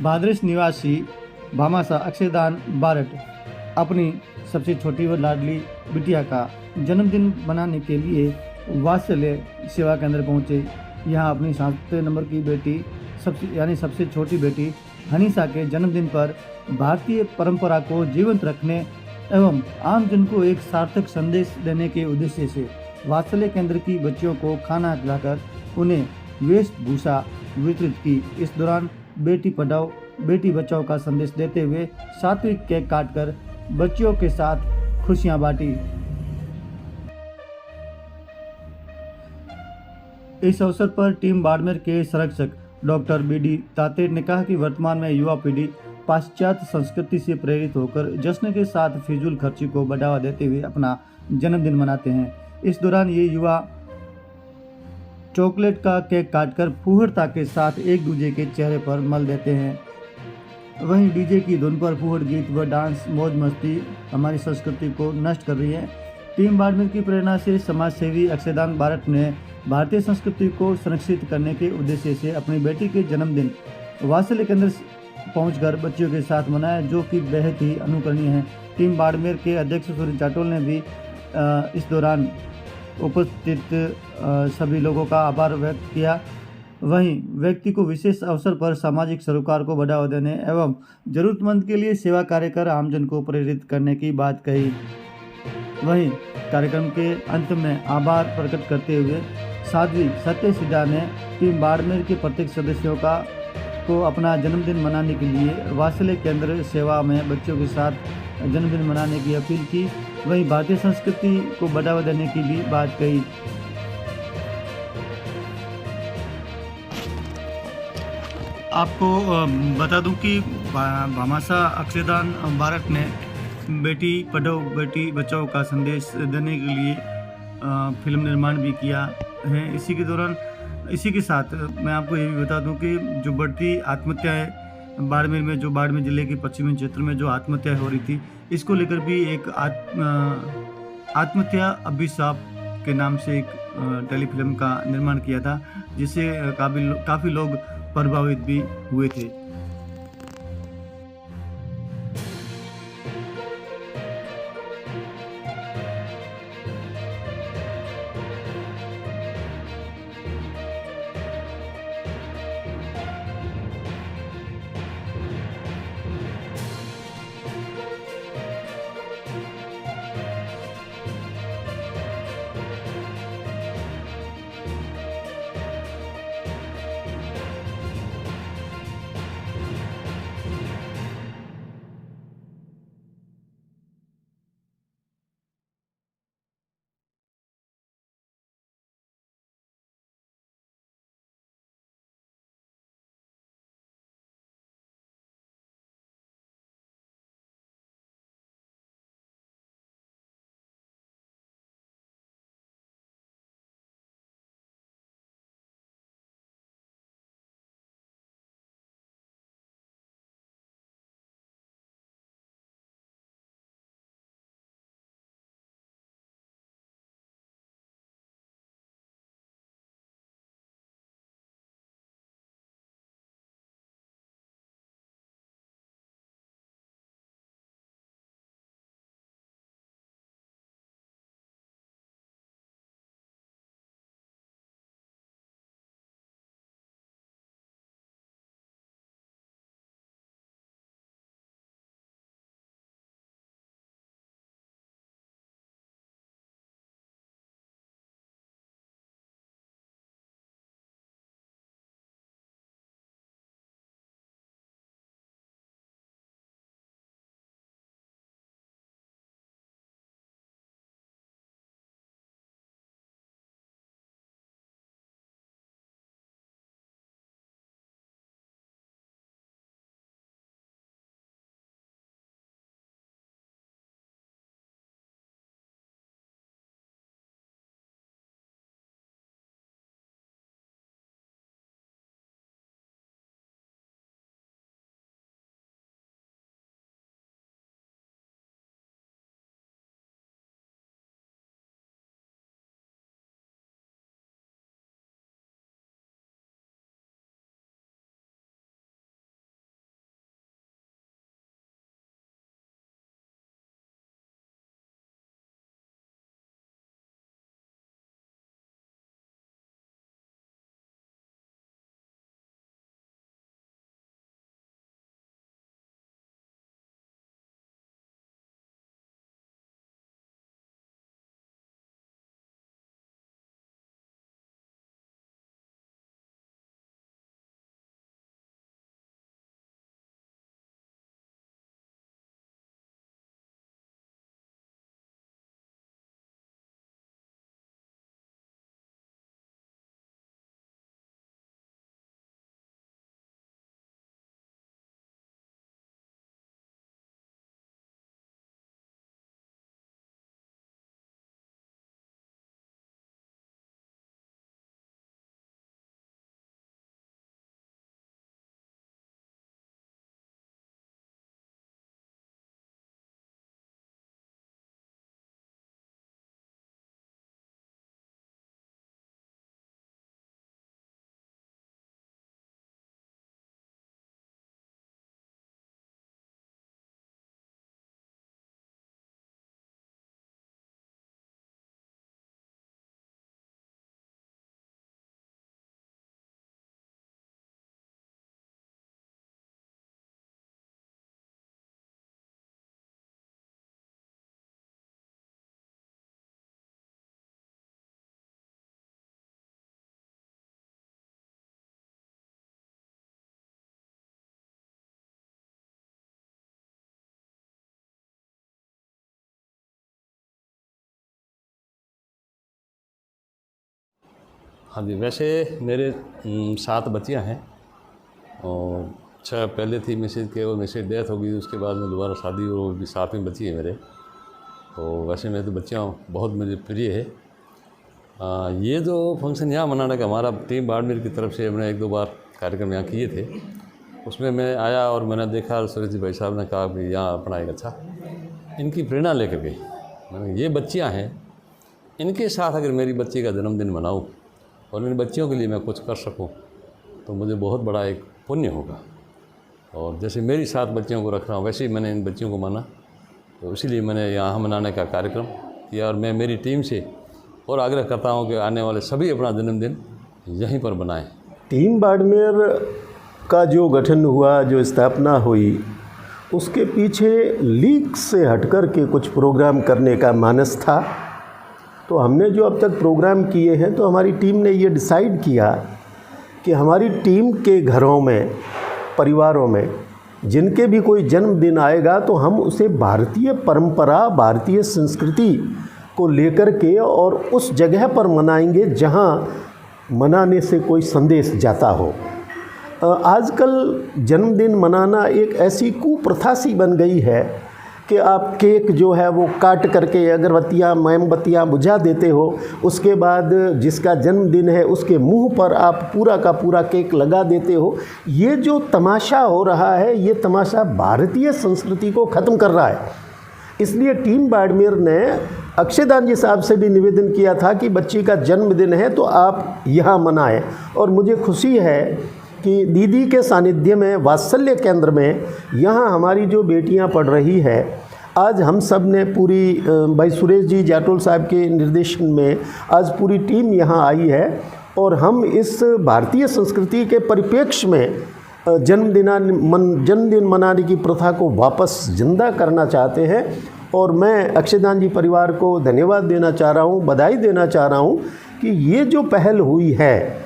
भाद्रेश निवासी भामाशाह अक्षयदान बारट अपनी सबसे छोटी व लाडली बिटिया का जन्मदिन मनाने के लिए वात्सल्य सेवा केंद्र पहुंचे। यहां अपनी 7 नंबर की बेटी सबसे छोटी बेटी हनीसा के जन्मदिन पर भारतीय परंपरा को जीवंत रखने एवं आमजन को एक सार्थक संदेश देने के उद्देश्य से वात्सल्य केंद्र की बच्चियों को खाना खिलाकर उन्हें वेशभूषा वितरित की। इस दौरान बेटी पढ़ाओ बेटी बचाओ का संदेश देते हुए सात्विक केक काटकर बच्चियों के साथ खुशियां बांटी। इस अवसर पर टीम बाड़मेर के संरक्षक डॉक्टर BD तातेर ने कहा कि वर्तमान में युवा पीढ़ी पाश्चात्य संस्कृति से प्रेरित होकर जश्न के साथ फिजूल खर्ची को बढ़ावा देते हुए अपना जन्मदिन मनाते हैं। इस दौरान ये युवा चॉकलेट का केक काटकर फूहड़ता के साथ एक दूसरे के चेहरे पर मल देते हैं। वहीं डीजे की धुन पर फूहड़ गीत व डांस मौज मस्ती हमारी संस्कृति को नष्ट कर रही है। टीम बाड़मेर की प्रेरणा से समाज सेवी अक्षयदान बारट ने भारतीय संस्कृति को संरक्षित करने के उद्देश्य से अपनी बेटी के जन्मदिन वात्सल्य केंद्र पहुंचकर बच्चियों के साथ मनाया, जो कि बेहद ही अनुकरणीय है। टीम बाड़मेर के अध्यक्ष सूर्य जाटोल ने भी इस दौरान उपस्थित सभी लोगों का आभार व्यक्त किया। वहीं व्यक्ति को विशेष अवसर पर सामाजिक सरोकार को बढ़ावा देने एवं जरूरतमंद के लिए सेवा कार्य कर आमजन को प्रेरित करने की बात कही। वहीं कार्यक्रम के अंत में आभार प्रकट करते हुए साध्वी सत्य सिद्धा ने टीम बाड़मेर के प्रत्येक सदस्यों को अपना जन्मदिन मनाने के लिए वात्सल्य केंद्र सेवा में बच्चों के साथ जन्मदिन मनाने की अपील की। वहीं भारतीय संस्कृति को बढ़ावा देने की भी बात कही। आपको बता दूं कि भामाशाह अक्षयदान बारट ने बेटी पढ़ाओ बेटी बचाओ का संदेश देने के लिए फिल्म निर्माण भी किया है। इसी के साथ मैं आपको ये भी बता दूं कि जो बढ़ती आत्महत्या है बाड़मेर में, जो बाड़मेर जिले के पश्चिमी क्षेत्र में जो आत्महत्या हो रही थी, इसको लेकर भी एक आत्महत्या अभिशाप के नाम से एक टेलीफिल्म का निर्माण किया था, जिससे काफ़ी लोग प्रभावित भी हुए थे। हाँ जी, वैसे मेरे 7 बच्चियाँ हैं और 6 पहले थी मिसेज के, और मिसेज डेथ हो गई, उसके बाद में दोबारा शादी, और भी 7वीं बच्ची है मेरे। तो वैसे मेरे तो बच्चियाँ बहुत मुझे प्रिय है। ये जो फंक्शन यहाँ मनाने का हमारा टीम बाड़मेर की तरफ से हमने 1-2 बार कार्यक्रम यहाँ किए थे, उसमें मैं आया और मैंने देखा सुरेश जी भाई साहब ने कहा कि यहाँ अपना एक अच्छा इनकी प्रेरणा लेकर के मैंने ये बच्चियाँ हैं, इनके साथ अगर मेरी बच्ची का जन्मदिन मनाऊँ और इन बच्चियों के लिए मैं कुछ कर सकूँ तो मुझे बहुत बड़ा एक पुण्य होगा। और जैसे मेरी 7 बच्चियों को रख रहा हूँ वैसे ही मैंने इन बच्चियों को माना, तो इसीलिए मैंने यहाँ मनाने का कार्यक्रम किया। और मैं मेरी टीम से और आग्रह करता हूँ कि आने वाले सभी अपना जन्मदिन यहीं पर बनाएं। टीम बाड़मेर का जो गठन हुआ, जो स्थापना हुई, उसके पीछे लीग से हटकर के कुछ प्रोग्राम करने का मानस था। तो हमने जो अब तक प्रोग्राम किए हैं, तो हमारी टीम ने ये डिसाइड किया कि हमारी टीम के घरों में, परिवारों में जिनके भी कोई जन्मदिन आएगा तो हम उसे भारतीय परंपरा, भारतीय संस्कृति को लेकर के और उस जगह पर मनाएंगे जहां मनाने से कोई संदेश जाता हो। आजकल जन्मदिन मनाना एक ऐसी कुप्रथा सी बन गई है कि आप केक जो है वो काट करके अगरबत्तियाँ, मोमबत्तियाँ बुझा देते हो, उसके बाद जिसका जन्मदिन है उसके मुंह पर आप पूरा का पूरा केक लगा देते हो। ये जो तमाशा हो रहा है, ये तमाशा भारतीय संस्कृति को ख़त्म कर रहा है। इसलिए टीम बाड़मेर ने अक्षयदान जी साहब से भी निवेदन किया था कि बच्ची का जन्मदिन है तो आप यहाँ मनाएं। और मुझे खुशी है कि दीदी के सानिध्य में, वात्सल्य केंद्र में, यहाँ हमारी जो बेटियाँ पढ़ रही है, आज हम सब ने पूरी भाई सुरेश जी जाटोल साहब के निर्देशन में आज पूरी टीम यहाँ आई है और हम इस भारतीय संस्कृति के परिप्रेक्ष्य में जन्मदिन मनाने की प्रथा को वापस जिंदा करना चाहते हैं। और मैं अक्षयदान जी परिवार को धन्यवाद देना चाह रहा हूँ, बधाई देना चाह रहा हूँ कि ये जो पहल हुई है,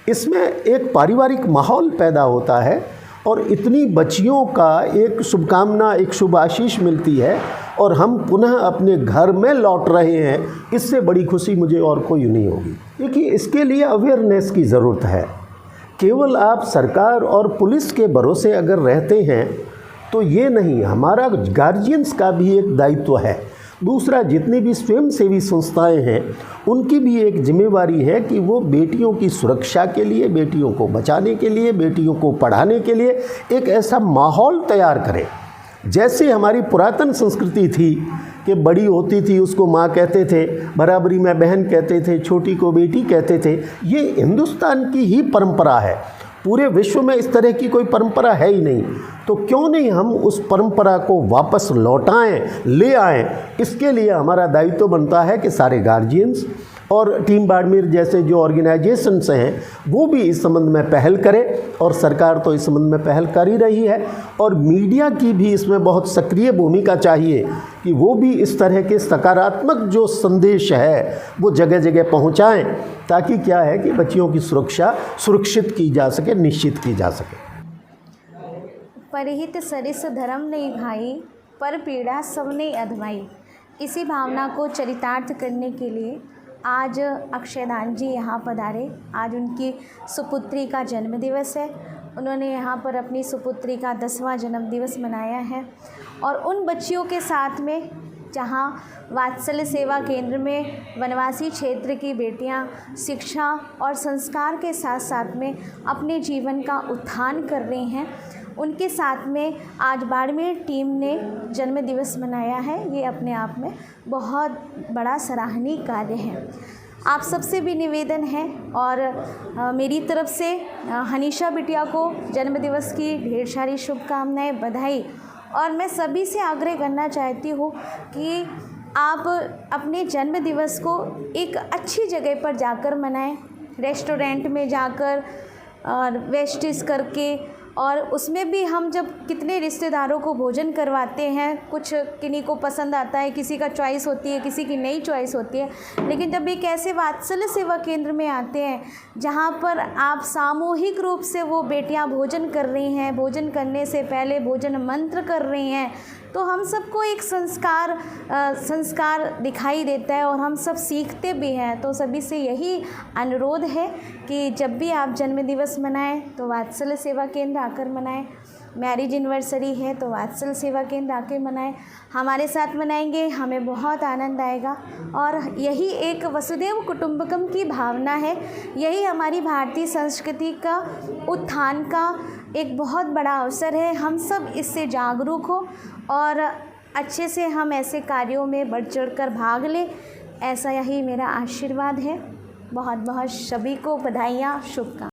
इसमें एक पारिवारिक माहौल पैदा होता है और इतनी बच्चियों का एक शुभकामना, एक शुभ आशीष मिलती है और हम पुनः अपने घर में लौट रहे हैं। इससे बड़ी खुशी मुझे और कोई नहीं होगी। देखिए, इसके लिए अवेयरनेस की ज़रूरत है। केवल आप सरकार और पुलिस के भरोसे अगर रहते हैं तो ये नहीं, हमारा गार्जियंस का भी एक दायित्व है। दूसरा, जितनी भी स्वयंसेवी संस्थाएं हैं उनकी भी एक जिम्मेवारी है कि वो बेटियों की सुरक्षा के लिए, बेटियों को बचाने के लिए, बेटियों को पढ़ाने के लिए एक ऐसा माहौल तैयार करें। जैसे हमारी पुरातन संस्कृति थी कि बड़ी होती थी उसको माँ कहते थे, बराबरी में बहन कहते थे, छोटी को बेटी कहते थे। ये हिंदुस्तान की ही परंपरा है, पूरे विश्व में इस तरह की कोई परंपरा है ही नहीं। तो क्यों नहीं हम उस परंपरा को वापस लौटाएं, ले आएं। इसके लिए हमारा दायित्व बनता है कि सारे गार्जियंस और टीम बाड़मेर जैसे जो ऑर्गेनाइजेशंस हैं वो भी इस संबंध में पहल करें, और सरकार तो इस संबंध में पहल कर ही रही है। और मीडिया की भी इसमें बहुत सक्रिय भूमिका चाहिए कि वो भी इस तरह के सकारात्मक जो संदेश है वो जगह जगह पहुंचाएं, ताकि क्या है कि बच्चियों की सुरक्षा सुरक्षित की जा सके, निश्चित की जा सके। परिहित सरिस धर्म नहीं भाई, पर पीड़ा सबने अधमाई। इसी भावना को चरितार्थ करने के लिए आज अक्षयदान जी यहाँ पधारे। आज उनकी सुपुत्री का जन्मदिवस है। उन्होंने यहाँ पर अपनी सुपुत्री का 10वां जन्मदिवस मनाया है और उन बच्चियों के साथ में जहाँ वात्सल्य सेवा केंद्र में वनवासी क्षेत्र की बेटियाँ शिक्षा और संस्कार के साथ साथ में अपने जीवन का उत्थान कर रही हैं, उनके साथ में आज बाड़मेर टीम ने जन्मदिवस मनाया है। ये अपने आप में बहुत बड़ा सराहनीय कार्य है। आप सबसे भी निवेदन है और मेरी तरफ से हनीशा बिटिया को जन्मदिवस की ढेर सारी शुभकामनाएं, बधाई। और मैं सभी से आग्रह करना चाहती हूँ कि आप अपने जन्मदिवस को एक अच्छी जगह पर जाकर मनाएं, रेस्टोरेंट में जाकर और वेस्टिस करके। और उसमें भी हम जब कितने रिश्तेदारों को भोजन करवाते हैं, कुछ किन्हीं को पसंद आता है, किसी का चॉइस होती है, किसी की नई चॉइस होती है, लेकिन जब एक ऐसे वात्सल्य सेवा केंद्र में आते हैं जहाँ पर आप सामूहिक रूप से वो बेटियाँ भोजन कर रही हैं, भोजन करने से पहले भोजन मंत्र कर रही हैं, तो हम सबको एक संस्कार दिखाई देता है और हम सब सीखते भी हैं। तो सभी से यही अनुरोध है कि जब भी आप जन्मदिवस मनाएं तो वात्सल्य सेवा केंद्र आकर मनाएं, मैरिज एनिवर्सरी है तो वात्सल्य सेवा केंद्र आके मनाएं, हमारे साथ मनाएंगे, हमें बहुत आनंद आएगा। और यही एक वसुदेव कुटुंबकम की भावना है, यही हमारी भारतीय संस्कृति का उत्थान का एक बहुत बड़ा अवसर है। हम सब इससे जागरूक हो और अच्छे से हम ऐसे कार्यों में बढ़ चढ़कर भाग लें, ऐसा यही मेरा आशीर्वाद है। बहुत बहुत सभी को बधाइयाँ, शुभकामनाएं।